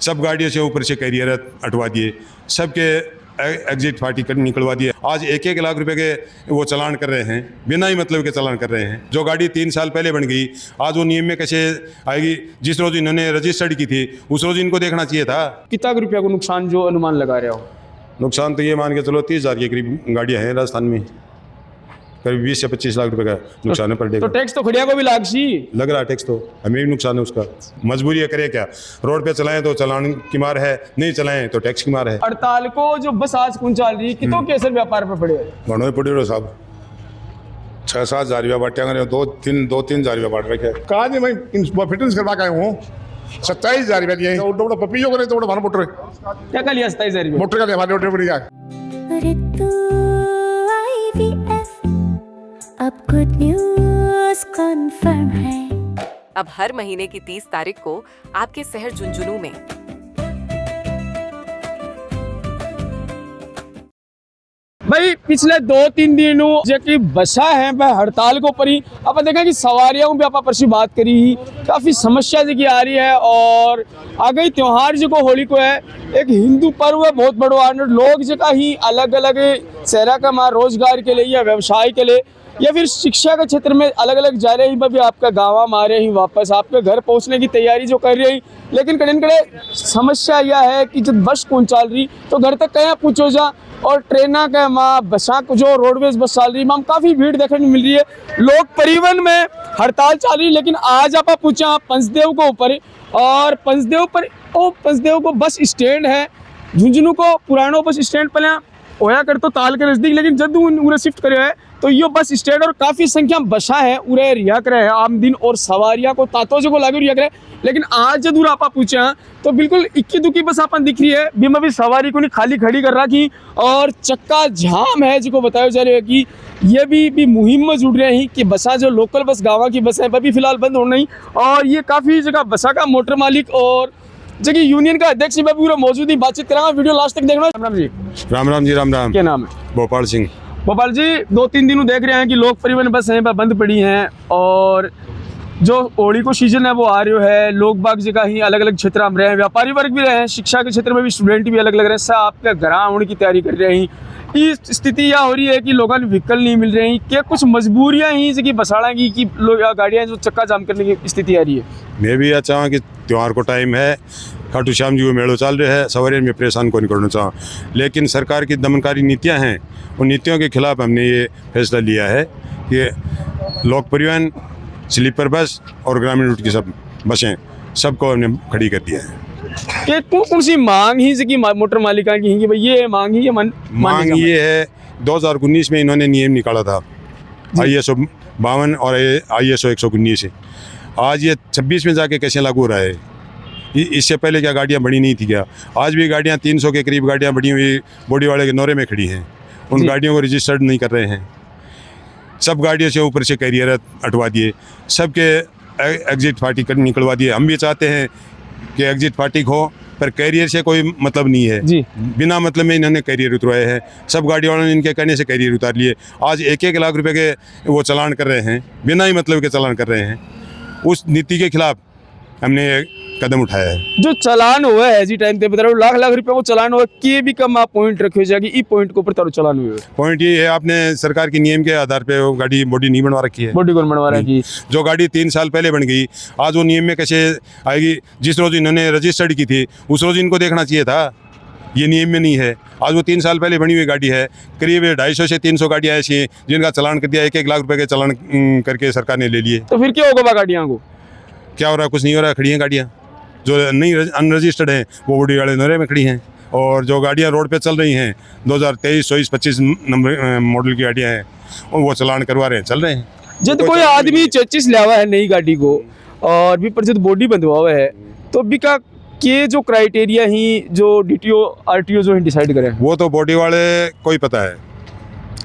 सब गाड़ियों से ऊपर से कैरियर हटवा दिए, सबके एग्जिट पार्टी निकलवा दिए। आज 1-1 लाख रुपए के वो चालान कर रहे हैं, बिना ही मतलब के चालान कर रहे हैं। जो गाड़ी 3 साल पहले बन गई, आज वो नियम में कैसे आएगी? जिस रोज इन्होंने रजिस्टर्ड की थी उस रोज इनको देखना चाहिए था। कितना रुपया को नुकसान जो अनुमान लगा रहे हो? नुकसान तो ये मान के चलो 30,000 के करीब गाड़ियाँ हैं राजस्थान में, करीब 20 से 25 लाख रुपए का नुकसान है पर डे तो टैक्स तो खड़िया को भी लाग सी लग रहा है। टैक्स तो हमें भी नुकसान है उसका। मजबूरी है, करे क्या? रोड पे चलाएं तो चालान की मार है, नहीं चलाएं तो टैक्स की मार है। हड़ताल को जो बस आज कौन चल रही कितों के असर व्यापार पर पड़े? घणो पड़े रहो साहब, 6-7 हजार रुपया बांटे, 2-3 हजार रुपया बांट रखे। कहा नहीं मैं फिटनेस करवा के आया हूँ, 27,000 रुपया दिए। तो पपीजो को नहीं तो हमारा मोटर क्या कर लिया? 27,000 रुपये मोटर का दिया, हमारे मोटर पड़ गया। अब गुड न्यूज़ कन्फर्म है। अब हर महीने की 30 तारीख को आपके शहर झुंझुनू में भाई पिछले 2-3 दिनों जो कि बसा है वह हड़ताल को परी आप देखा कि सवारियों भी आप परसी बात करी ही काफी समस्या जी की आ रही है। और आ गई त्योहार जो को होली को है, एक हिंदू पर्व है बहुत बड़ो आनंद। लोग जो का ही अलग अलग शहरा का माँ रोजगार के लिए या व्यवसाय के लिए या फिर शिक्षा के क्षेत्र में अलग अलग जा रहे हैं। भी आपका गाँव मारे ही वापस आपके घर पहुंचने की तैयारी जो कर रही, लेकिन कड़े कड़े समस्या यह है कि जब बस कौन चल रही तो घर तक कहीं पूछो जा, और ट्रेना का माँ बसा जो रोडवेज बस चल रही माँ काफ़ी भीड़ देखने को मिल रही है। लोग परिवहन में हड़ताल चल रही। लेकिन आज आप पूछा पंचदेव को ऊपर, और पंचदेव पर ओ पंचदेव को बस स्टैंड है झुंझुनू को पुरानो बस स्टैंड पहले होया कर तो ताल के नजदीक, लेकिन जब उन्हें शिफ्ट करे है तो यो बस स्टैंड और काफ़ी संख्या बसा है उरे रिहा करे है आम दिन, और सवारियाँ को तातो जो को लागू रिहा करे। लेकिन आज जब आप पूछा तो बिल्कुल इक्की दुक्की बस अपन दिख रही है, बीमा भी सवारी को नहीं खाली खड़ी कर रखी और चक्का जाम है जिसको बताया जा रहा है कि ये भी मुहिम में जुड़ रहे हैं कि बसा जो लोकल बस गाँव की बस है वह भी फिलहाल बंद हो नहीं। और ये काफ़ी जगह बसा का मोटर मालिक और जगह यूनियन का अध्यक्ष भी पूरा मौजूद ही बातचीत करेंगे। वीडियो लास्ट तक देखना। राम राम जी। राम राम जी। राम राम। क्या नाम है? भोपाल सिंह। भोपाल जी, 2-3 दिनों देख रहे हैं कि लोक परिवहन बस हैं वह बंद पड़ी हैं, और जो होली को सीजन है वो आ रही है। लोग बाग जगह ही अलग अलग क्षेत्र में रहे हैं, व्यापारी वर्ग भी रहे हैं, शिक्षा के क्षेत्र में भी स्टूडेंट भी अलग अलग रहे हैं, सब आपके घर आने की तैयारी कर रहे हैं। ये स्थिति यह हो रही है कि लोगों को व्हीकल नहीं मिल रही, क्या कुछ मजबूरियाँ ही जगह बसाड़ा की कि लोग गाड़ियाँ जो चक्का जाम करने की स्थिति आ रही है। मैं भी चाहूँ कि त्यौहार को टाइम है, खाटू श्याम जी को मेड़ो चल रहा है, सवारी में परेशान को नहीं करना चाहूँ, लेकिन सरकार की दमनकारी नीतियाँ हैं, उन नीतियों के खिलाफ हमने ये फैसला लिया है कि लोक परिवहन, स्लीपर बस और ग्रामीण रूट की सब बसें सबको हमने खड़ी कर दिया है। कि कौन सी मांग ही जगह मोटर मालिका की कि भाई ये मांग ही मांग ये है, 2019 में इन्होंने नियम निकाला था ISO 52 और ISO 119 से। आज ये 26 में जाके कैसे लागू हो रहा है? इससे पहले क्या गाड़ियाँ बड़ी नहीं थी क्या? आज भी गाड़ियाँ 300 के करीब गाड़ियाँ बड़ी हुई बॉडी वाले के नौरे में खड़ी हैं, उन गाड़ियों को रजिस्टर्ड नहीं कर रहे हैं। सब गाड़ियों से ऊपर से कैरियर हटवा दिए, सबके एग्जिट पार्टी निकलवा दिए। हम भी चाहते हैं कि एग्जिट पार्टी हो, पर कैरियर से कोई मतलब नहीं है जी। बिना मतलब में इन्होंने कैरियर उतरवाए हैं। सब गाड़ी वालों ने इनके कहने से कैरियर उतार लिए। आज 1-1 लाख रुपए के वो चालान कर रहे हैं, बिना ही मतलब के चालान कर रहे हैं। उस नीति के खिलाफ हमने कदम उठाया है। जो चालान हुआ है जी टाइम पे बता रहा हूँ, लाख रुपए को चालान हुआ कि भी कम आप पॉइंट रखे जाएगी, ई पॉइंट के ऊपर तारो चालान हुए। पॉइंट ये है, आपने सरकार के नियम के आधार पे वो गाड़ी बॉडी नहीं बनवा रखी है। बॉडी कौन बनवा रखी? जो गाड़ी 3 साल पहले बन गई, आज वो नियम में कैसे आएगी? जिस रोज इन्होंने रजिस्टर्ड की थी उस रोज इनको देखना चाहिए था, ये नियम में नहीं है। आज वो 3 साल पहले बनी हुई गाड़ी है, करीब 250 से 300 गाड़ियाँ ऐसी हैं जिनका चालान कर दिया, 1-1 लाख रुपए के चालान करके सरकार ने ले लिए। तो फिर क्या होगा गाड़ियाँ को? क्या हो रहा है? कुछ नहीं हो रहा है। खड़ी हैं गाड़ियाँ, जो नहीं अनरजिस्टर्ड हैं वो बॉडी वाले नौरे में खड़ी हैं, और जो गाड़ियाँ रोड पे चल रही हैं 2023, 24, 25 नंबर मॉडल की गाड़ियाँ हैं, वो चालान करवा रहे हैं, चल रहे हैं। जब कोई आदमी 25 ले हुआ है नई गाड़ी को और भी पर जब बॉडी बंधवा हुआ है तो भी का के जो क्राइटेरिया ही जो DTO RTO जो डिसाइड करें, वो तो बॉडी वाले को ही पता है।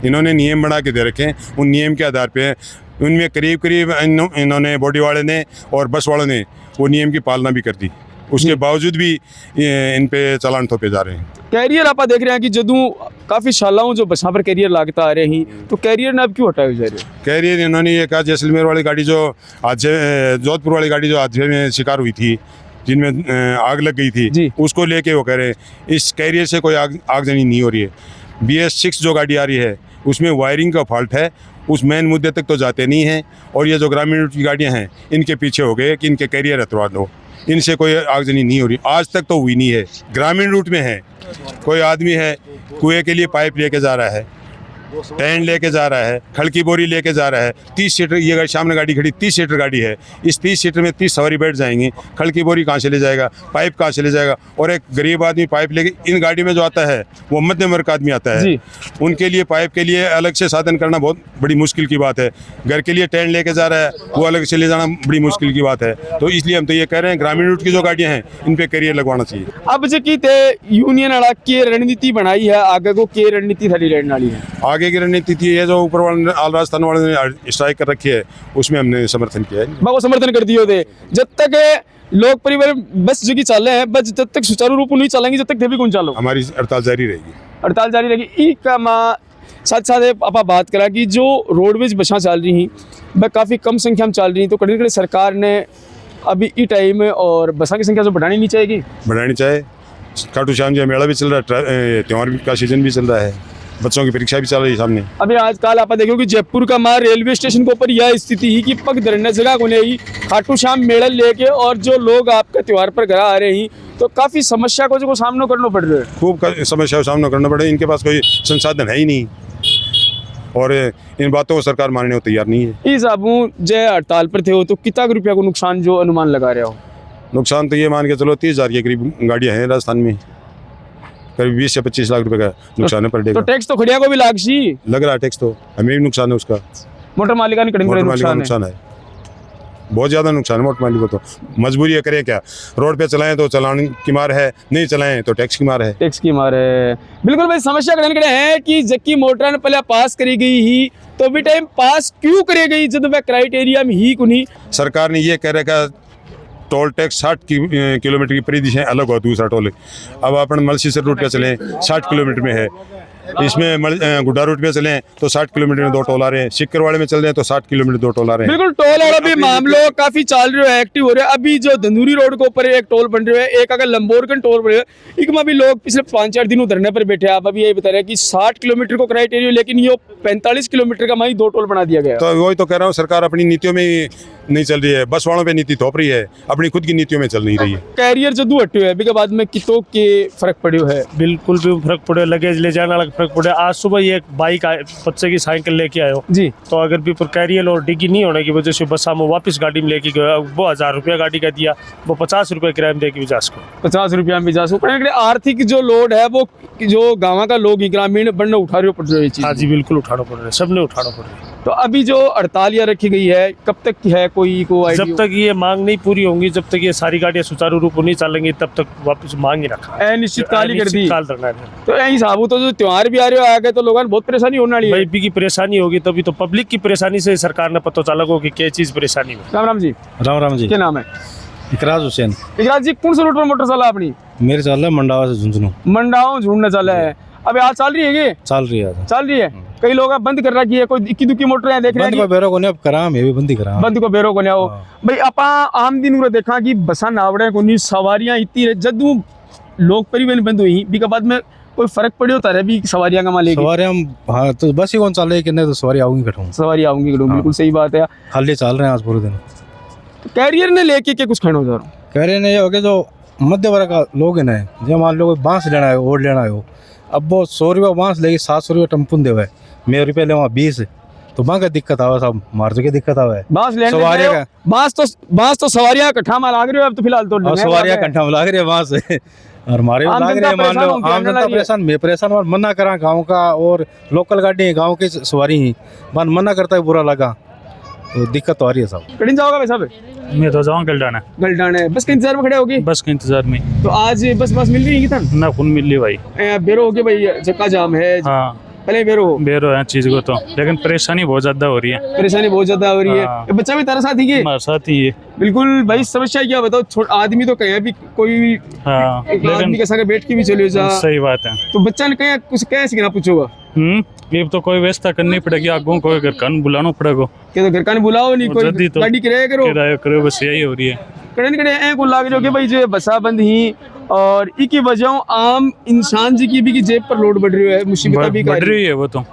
इन्होंने नियम बना के दे रखे हैं, उन नियम के आधार पे उनमें करीब इन्होंने बॉडी वाले ने और बस वालों ने वो नियम की पालना भी कर दी, उसके बावजूद भी इन पे चालान थोपे जा रहे हैं। कैरियर आप देख रहे हैं कि जदों काफ़ी सालों जो बसा पर कैरियर लागता आ रहे हैं, तो कैरियर ने अब क्यों हटाए जा रहे? कैरियर इन्होंने ये कहा, जैसलमेर वाली गाड़ी जो हादसे, जोधपुर वाली गाड़ी जो हादसे में शिकार हुई थी, जिनमें आग लग गई जी। थी, उसको लेके वो कह रहे हैं इस कैरियर से कोई आगजनी नहीं हो रही है। BS6 जो गाड़ी आ रही है उसमें वायरिंग का फॉल्ट है, उस मेन मुद्दे तक तो जाते नहीं हैं। और ये जो ग्रामीण रूट की गाड़ियाँ हैं इनके पीछे हो गए कि इनके कैरियर हटवा दो, इनसे कोई आगजनी नहीं हो रही, आज तक तो हुई नहीं है। ग्रामीण रूट में है, कोई आदमी है कुएं के लिए पाइप लेके जा रहा है, टैंड लेके जा रहा है, खड़ की बोरी लेके जा रहा है, 30 सीटर, ये गाड़ी सामने गाड़ी खड़ी 30 सीटर गाड़ी है, इस 30 सीटर में 30 सवारी बैठ जाएंगी, खड़ की बोरी कहाँ से ले जाएगा, पाइप कहाँ से ले जाएगा। और एक गरीब आदमी पाइप लेके, इन गाड़ी में जो आता है वो मध्यम वर्ग का आदमी आता है, जी। उनके लिए पाइप के लिए अलग से साधन करना बहुत बड़ी मुश्किल की बात है। घर के लिए टैंड लेके जा रहा है, वो अलग से ले जाना बड़ी मुश्किल की बात है। तो इसलिए हम तो ये कह रहे हैं ग्रामीण रूट की जो गाड़ियाँ हैं इन पे कैरियर लगवाना चाहिए। अब जो की ते यूनियन वाला की रणनीति बनाई है, आगे को की रणनीति थारी रहने वाली है? आगे की रणनीति थी ये जो ऊपर वाले आल राजस्थान वाले ने स्ट्राइक कर रखी है, उसमें हमने समर्थन किया है। वो समर्थन कर दियो थे। जब तक लोक परिवहन बस जो की चाले हैं, बस जब तक सुचारू रूप नहीं चलेंगी, जब तक थे भी कौन चालो, हमारी हड़ताल जारी रहेगी। हड़ताल जारी रहेगी। ई का माँ साथ साथ आप बात करा कि जो रोडवेज बसें चल रही हैं वह काफ़ी कम संख्या में चल रही हैं, तो कड़ी कड़ी सरकार ने अभी ई टाइम और बसा की संख्या जो बढ़ानी नहीं चाहिए? बढ़ानी चाहे। खाटू श्याम जी मेला भी चल रहा है, त्योहार का सीजन भी चल रहा है, बच्चों की परीक्षा भी चल रही है सामने। अभी आजकल आप देखो कि जयपुर का माँ रेलवे स्टेशन के ऊपर यह स्थिति ही कि पग धरने जगह को नहीं, खाटू श्याम मेला लेके और जो लोग आपके त्योहार पर घर आ रहे हैं, तो काफ़ी समस्या को जो सामना करना पड़ रहा है। खूब समस्या का सामना करना पड़े, इनके पास कोई संसाधन है ही नहीं और इन बातों को सरकार मानने को तैयार नहीं है। इस साबू जय हड़ताल पर थे हो तो कितना रुपया को नुकसान जो अनुमान लगा रहे हो? नुकसान तो ये मान के चलो 30,000 के करीब गाड़ियाँ हैं राजस्थान में, करीब 20 से 25 लाख रुपए का नुकसान है पर डे तो का। टैक्स तो खड़िया को भी लागसी लग रहा है टैक्स, तो हमें भी नुकसान है उसका, मोटर मालिका नहीं मोटर मालिक का नुकसान है। नुकसान है, बहुत ज़्यादा नुकसान है मोटर मालिक को। तो मजबूरी है, करें क्या, रोड पे चलाएं तो चलाने की मार है, नहीं चलाएं तो टैक्स की मार है। टैक्स की मार है, बिल्कुल भाई। समस्या कड़े है कि जबकि मोटर ने पहले पास करी गई ही, तो भी टाइम पास क्यों करे गई जब वह क्राइटेरिया में ही कुनी? सरकार ने ये कह रखा टोल टैक्स 60 किलोमीटर की परिदिशा अलग हो, दूसरा टोल। अब अपन मलसीसर रूट पे चलें 60 किलोमीटर में है, इसमें गुड्डा रूट पे चलें तो 60 किलोमीटर में 2 टोल आ रहे हैं, सिक्करवाड़े में चल रहे हैं तो 60 किलोमीटर 2 टोल आ रहे हैं। बिल्कुल टोल वाला भी मामलो काफी चाल रहे हो, एक्टिव हो रहे हैं। अभी जो धंधुरी रोड के ऊपर एक टोल बन रहे हैं, एक अगर लंबोरगन टोल बन रहे हैं, एक में भी लोग पिछले 5-4 दिनों धरने पर बैठे हैं। आप अभी ये बता रहे हैं कि 60 किलोमीटर को क्राइटेरिया, लेकिन ये 45 किलोमीटर का माही 2 टोल बना दिया गया। तो वही तो कह रहा हूँ, सरकार अपनी नीतियों में ही नहीं चल रही है, बस वालों पे नीति थोप रही है, अपनी खुद की नीतियों में चल नहीं रही है। कैरियर जो दू हटे है अभी के बाद में कितों के फर्क पड़े है? बिल्कुल भी फर्क पड़े, लगेज ले जाने वाला फर्क पड़े। आज सुबह ये एक बाइक बच्चे की साइकिल लेके आयो जी, तो अगर भी कैरियर और डिग्गी नहीं होने की वजह से बस हम वापस गाड़ी में लेके गए, वो 1000 रुपया गाड़ी का दिया, वो 50 रुपये किराए में देके विजास को 50 रुपया में जा सकते। आर्थिक जो लोड है वो जो गाँव का लोग ही ग्रामीण बनने उठा रहे पड़ रही है चीज। हाँ जी, बिल्कुल उठाना पड़ रहा है, सबने उठाना पड़ रहा है। तो अभी जो हड़ताल यहाँ रखी गई है कब तक की है, कोई को आइडिया? जब तक ये मांग नहीं पूरी होंगी, जब तक ये सारी गाड़ियाँ सुचारू रूप नहीं चलेंगी, तब तक वापस मांग ही रखा है। अनिश्चितकाल ही कर दी। काल धरना है तो यही साबू तो जो त्योहार भी आ रहे हो आगे, तो लोगों को बहुत परेशानी होने वाली है। भाई भी की परेशानी होगी तभी तो, पब्लिक की परेशानी से सरकार ने पता चला को कि क्या चीज परेशानी में। राम राम जी। राम राम जी। क्या नाम है? इकराज हुसैन। इकराज जी, कौन सा रूट पर मोटर चला अपनी? मेरे चल रहा है मंडावा से झुंझुनू। मंडाओ झूठना चला है, अभी आज चल रही है ये? चल रही है। चल रही है। कई लोग अब बंद कर रखी है, कोई इक्की दुक्की मोटर है देख रहे बंद को हैं। बेरो को नहीं अब करा, मैं भी बंदी करा। बंद को बेरो को नहीं आओ भाई। आपा आम दिन उरे देखा कि बसा नावड़े को नहीं, सवारियां इतनी रहे, जदू लोक परिवहन बंद हुई भी के बाद में कोई फर्क पड़े होता है भी सवारियां का मालेगी? सवारी हम, हाँ तो बस ही कौन चल रही है कि नहीं तो सवारी आऊंगी कटूँ। सवारी आऊंगी कटूँ, बिल्कुल सही बात है। खाली चल रहे हैं आज पूरे दिन। तो कैरियर ने लेके के कुछ खड़े हो जा रहा हूँ। कह रहे हैं ये हो गया जो मध्य वर्ग का लोग है ना, जो मान लो कोई बांस लेना है और लेना है, अब वो 100 रुपया बांस लेगी, 700 रुपया टम्पुन देवे, मैं रुपये ले वहाँ 20, तो वहाँ का दिक्कत आवा साहब, मार्च की दिक्कत आवा है। बांस लेने सवारियां का, बांस तो सवारियां इकट्ठा में लाग रही हो अब तो फिलहाल तो सवारियां कंठा में लाग रही है बांस और हमारे आम लाग रहे हैं। मान लो आम जनता परेशान, मैं परेशान और मना करा गाँव का, और लोकल गाड़ी गाँव की सवारी ही मन मना करता है, बुरा लगा तो दिक्कत तो आ रही है साहब। कहीं जाओगा भाई साहब? मैं तो जाऊँ गलडाना, गलडाना बस के इंतजार में खड़े होगी? बस के इंतजार में। तो आज बस मिल रही है कि ना खून मिल रही भाई, बेरो हो गया भाई, चक्का जाम है। हाँ पहले बेरो है चीज को तो, लेकिन परेशानी बहुत ज्यादा हो रही है। परेशानी बहुत ज्यादा हो रही है। हाँ। ये बच्चा भी तेरा साथ ही है? हमारे साथ ही है। बिल्कुल भाई, समस्या क्या बताओ, आदमी तो कहे भी कोई हाँ, एक आदमी के साथ बैठ के भी चले जा, सही बात है। तो बच्चा ने कहीं कुछ कैसे गिना पूछोगा? ये तो कोई व्यवस्था करनी पड़ेगी, आगों कोई घर का बुलाना पड़ेगा। क्या तो घर का नहीं बुलाओ नहीं, कोई जल्दी तो गाड़ी किराया करो। किराया करो, बस यही हो रही है। कड़े कड़े ऐ को लाग जो कि भाई जो बसा बंद ही और इकी वजह आम इंसान जी की भी की जेब पर लोड बढ़ रही है, मुसीबत भी बढ़ रही है। वो तो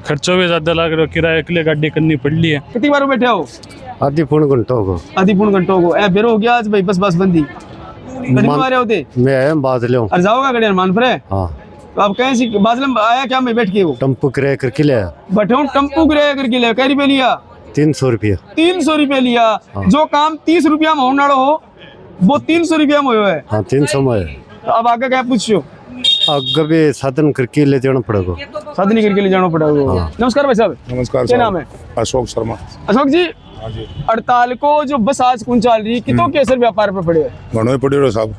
खर्चों भी ज्यादा लग रहा है, किराए के लिए गाड़ी करनी पड़ रही है। कितनी बार बैठे हो? आधी पौन घंटों को आधी पौन घंटों को ऐ बेरो हो गया आज भाई बस बंदी मारे होते मैं आया बादल हूँ। और जाओगा कड़े मान पर है। हाँ तो आप कहीं से बादल में आया क्या मैं बैठ के वो टम्पू किराया करके लिया बैठे हूँ टम्पू किराया करके लिया कै रुपये लिया? 300 रुपया। 300 रुपये लिया। जो काम 30 रुपया में होना हो वो 300 रुपया में हुआ है। हाँ 300 में है। तो अब आगे क्या पूछो? आगे भी साधन करके ले जाना पड़ेगा। साधनी करके ले जाना पड़ेगा। हाँ। नमस्कार भाई साहब। नमस्कार क्या नाम है? अशोक शर्मा। अशोक जी हड़ताल को जो बस आज कौन चल रही कितों के असर व्यापार पर पड़े? घणो ही पड़ी रहो साहब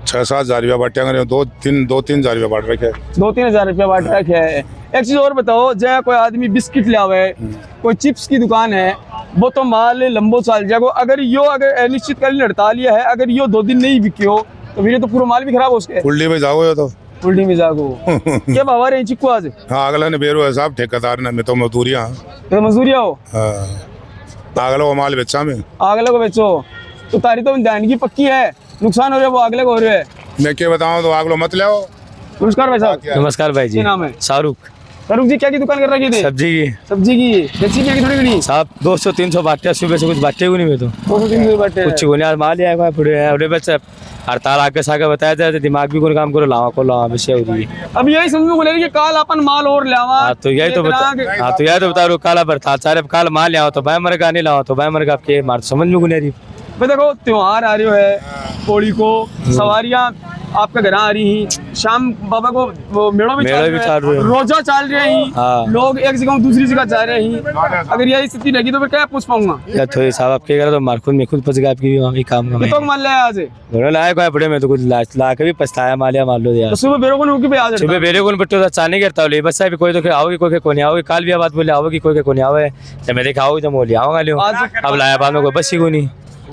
6-7 हजार रुपया बांटा करे 2-3 हजार रुपया बांट रखे 2-3 हजार रुपया बांट रखे है। एक चीज और बताओ, जय कोई आदमी बिस्किट लावे कोई चिप्स की दुकान है वो तो माल लंबो चल जाएगा। अगर अनिश्चितकालीन हड़ताल ये है, अगर यो 2 दिन नहीं बिकियो तो फिर तो पूरा माल भी खराब हो उसके उल्टी में जाओ तो उल्टी में जागो। क्या भाव रहे चिक्कू आज? हाँ अगला ने बेरो है साहब ठेकेदार ने मैं तो मजदूरियाँ तो मजदूरिया हो अगला वो माल बेचा में अगले को बेचो तो तारी तो ध्यान की पक्की है, नुकसान हो रहा है वो अगले को हो रहा है। मैं क्या बताऊँ तो अगलो मत ले। नमस्कार भाई साहब। नमस्कार भाई जी। क्या नाम है? शाहरुख। शाहरुख जी क्या की दुकान कर रखी थी? सब्जी की। सब्जी की बेची क्या की थोड़ी घड़ी साहब 200-300 बांटे सुबह से कुछ बांटे हुए नहीं। मैं तो 200-300 बाटे कुछ को नहीं माल आया पूरे बच्चे हड़ताल आगे सागे बताया जाए दिमाग भी कोई काम करो लावा को लावा विषय हो रही है। अब यही समझ में बोले कि काल अपन माल और लावा। हाँ तो यही तो बता रहा काला बरता सारे काल माल लाओ तो भाई मरेगा नहीं लाओ तो भाई मरेगा आपके मार समझ में नहीं रही। भाई देखो त्योहार आ रहे है होली को सवारियां आपके घर आ रही हैं, शाम बाबा को वो मेड़ो भी चल रहे हैं, रोजा चल रहे हैं। हाँ। लोग एक जगह दूसरी जगह जा रहे हैं। अगर यही स्थिति रहेगी तो फिर क्या पूछ पाऊंगा? या तो साहब आप क्या करा तो मार खुद में खुद फंस गया आपकी काम का। तो मान लिया आज लाया कोई बड़े में तो कुछ ला के भी पछताया मालिया मान लो यार। तो सुबह बेरो को नहीं आज सुबह बेरे को बट्टो चाने करता हूँ बस भी कोई तो आओगी कोई को नहीं आओगी काल भी बात बोले आओगी कोई को नहीं आवे जब मैं देखा आओगी तो मोली आऊंगा लियो अब लाया बाद में कोई बस ही को नहीं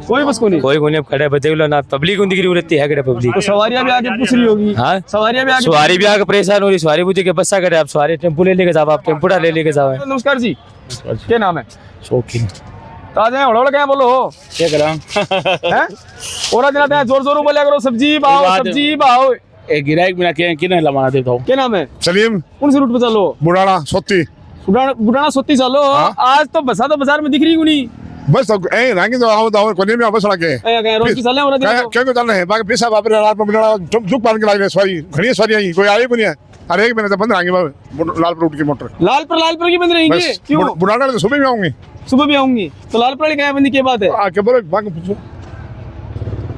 कोई बस को नहीं कोई को नहीं। अब खड़े बच्चे ना पब्लिक उनकी गिरी रहती है पब्लिक तो सवारियां भी आगे पूछ रही होगी। हाँ सवारी भी आगे परेशान हो रही सवारी पूछे के बस्सा करे आप सवारी टेम्पो ले लेके जाओ आप टेम्पोटा ले लेके जाओ। नमस्कार जी क्या नाम है? शौकीन तो आज हड़ोड़ क्या बोलो क्या करा हैं और दिन आते हैं जोर जोर बोले करो सब्जी भाव एक गिराक बिना किन लमाना देता हूँ। क्या नाम है? सलीम। कौन से रूट पे चलो? बुढ़ाना सोती। बुढ़ाना सोती चलो। आज तो बसा तो बाजार में दिख रही नहीं बस तो ए रंगी तो आओ तो कोने में बस लगे रोज की चल रहे हैं क्या चल रहे हैं बाकी पैसा वापस रात में बुढ़ाना झुक पान के लागे सवारी घड़ी सवारी आई कोई आई भी नहीं है। अरे एक महीने तो बंद रहेंगे लालपुर रूट की मोटर लालपुर की बंद रहेंगे क्यों? बुढ़ाना तो सुबह भी आऊंगी सुबह भी आऊंगी तो लालपुर वाली क्या बंदी की बात है? आके बोलो बाकी पूछो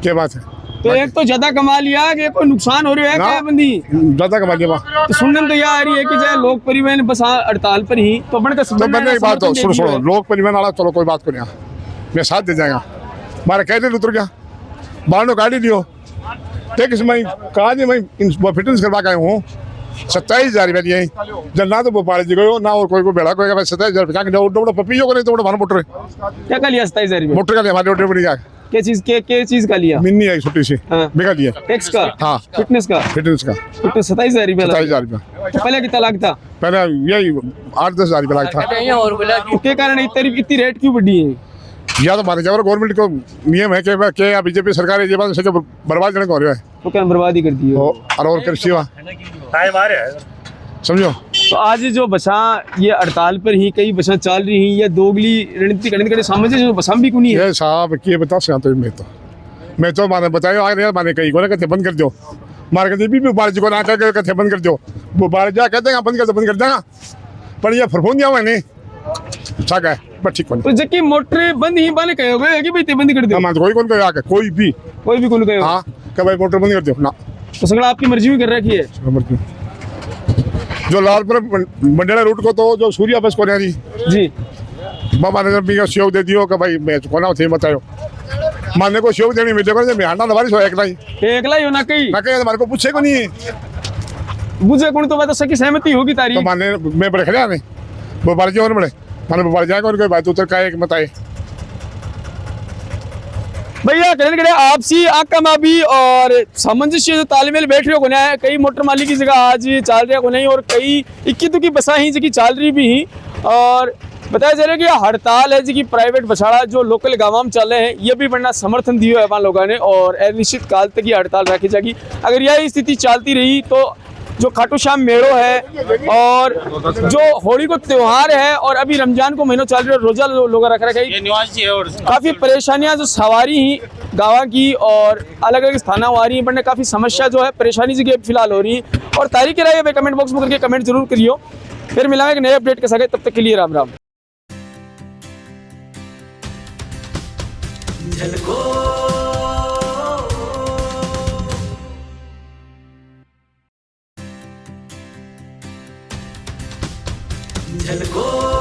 क्या बात है। तो एक तो ज्यादा कमा लिया कि कोई नुकसान हो रहा है क्या बंदी ज्यादा कमा लिया तो सुनने में तो यह आ रही है कि चाहे लोक परिवहन बस हड़ताल पर ही तो बड़े तो मैंने एक बात सुनो लोक परिवहन वाला चलो कोई बात को नहीं मैं साथ दे जाएगा मारा कैसे उतर गया बाहर गाड़ी लियो ठीक इसमें कहा नहीं मैं फिटनेस करवा के आया हूँ 27,000 रुपया दिए जब ना तो भोपाल जी गयो ना और कोई बेड़ा कोई 27,000 रुपया पपीजो को नहीं तो बड़ा मोटर क्या का लिया 27,000 रुपया मोटर का लिया हमारे ऑर्डर क्या क्या चीज का लिया? मिन्नी है छोटी सी बिका दिया टैक्स का। हाँ फिटनेस का 27,000 रुपया 27,000 रुपया। पहले कितना लगता? पहले यही 8-10 हजार रुपया लगता। तो क्या कारण इतनी रेट क्यों बढ़ी है? या तो माने जब गवर्नमेंट को नियम है कि या बीजेपी सरकार है ये बात से बर्बाद करने को हो रहा है तो क्या बर्बादी कर दी और कृषि समझो। तो आज जो बसा ये हड़ताल पर ही कई बसा चल रही हैं या दोगली रणनीति करने के सामने जो बसा भी कुनी है ये साहब ये बता सकता हूँ मैं तो माने बताया आ रहा माने कहीं को ना कहते बंद कर दो मार कहते भी बाहर जी को ना कहते बंद कर दो वो बाहर जा कहते हैं बंद कर देगा पर ये फरफोन दिया हुआ नहीं ठीक है बस ठीक तो जबकि मोटर बंद ही बाने कहे हुए कि भाई बंद कर दो हाँ कोई कौन कहे कोई भी कौन कहे हाँ क्या भाई मोटर बंद कर दो ना तो सगड़ा आपकी मर्जी भी कर रखी है जो लालपुर मंडेला रूट को तो जो सूर्या बस को रही जी बाबा ने जब सहयोग दे दियो कि भाई मैं कोना थे बतायो माने को सहयोग देनी मिले को मैं हांडा दवारी सो एकला ही हो ना कहीं हमारे को पूछे को नहीं बुझे कौन तो बात सकी सहमति होगी तारी तो माने मैं बड़े खड़े नहीं वो बार जी और बड़े माने बार जाएगा और कोई बात उतर का एक बताए भैया कहने आपसी आका भी और सामंजस्य जो तालमेल बैठ रहे को है कई मोटर मालिक की जगह आज चल रहा को नहीं और कई 21 की बसा ही जगह चल रही भी और बताया जा रहा है कि यह हड़ताल है जी की प्राइवेट बछाड़ा जो लोकल गाँव में चल रहे हैं ये भी बढ़ना समर्थन दियो है अपन लोगों ने और अनिश्चित काल तक ये हड़ताल रखी जाएगी। अगर यह स्थिति चलती रही तो जो खाटू श्याम मेड़ो है और जो होली को त्योहार है और अभी रमजान को महीनों चल रहे हो रोजा लोग रख रखे काफ़ी परेशानियां जो सवारी ही गाँव की और अलग अलग स्थाना आ रही है बढ़ने काफ़ी समस्या जो है परेशानी जगह फिलहाल हो रही है। और तारीख राय है कमेंट बॉक्स में करके कमेंट जरूर करियो। फिर मिलाएंगे एक नए अपडेट के साथ, तब तक के लिए राम राम। झलको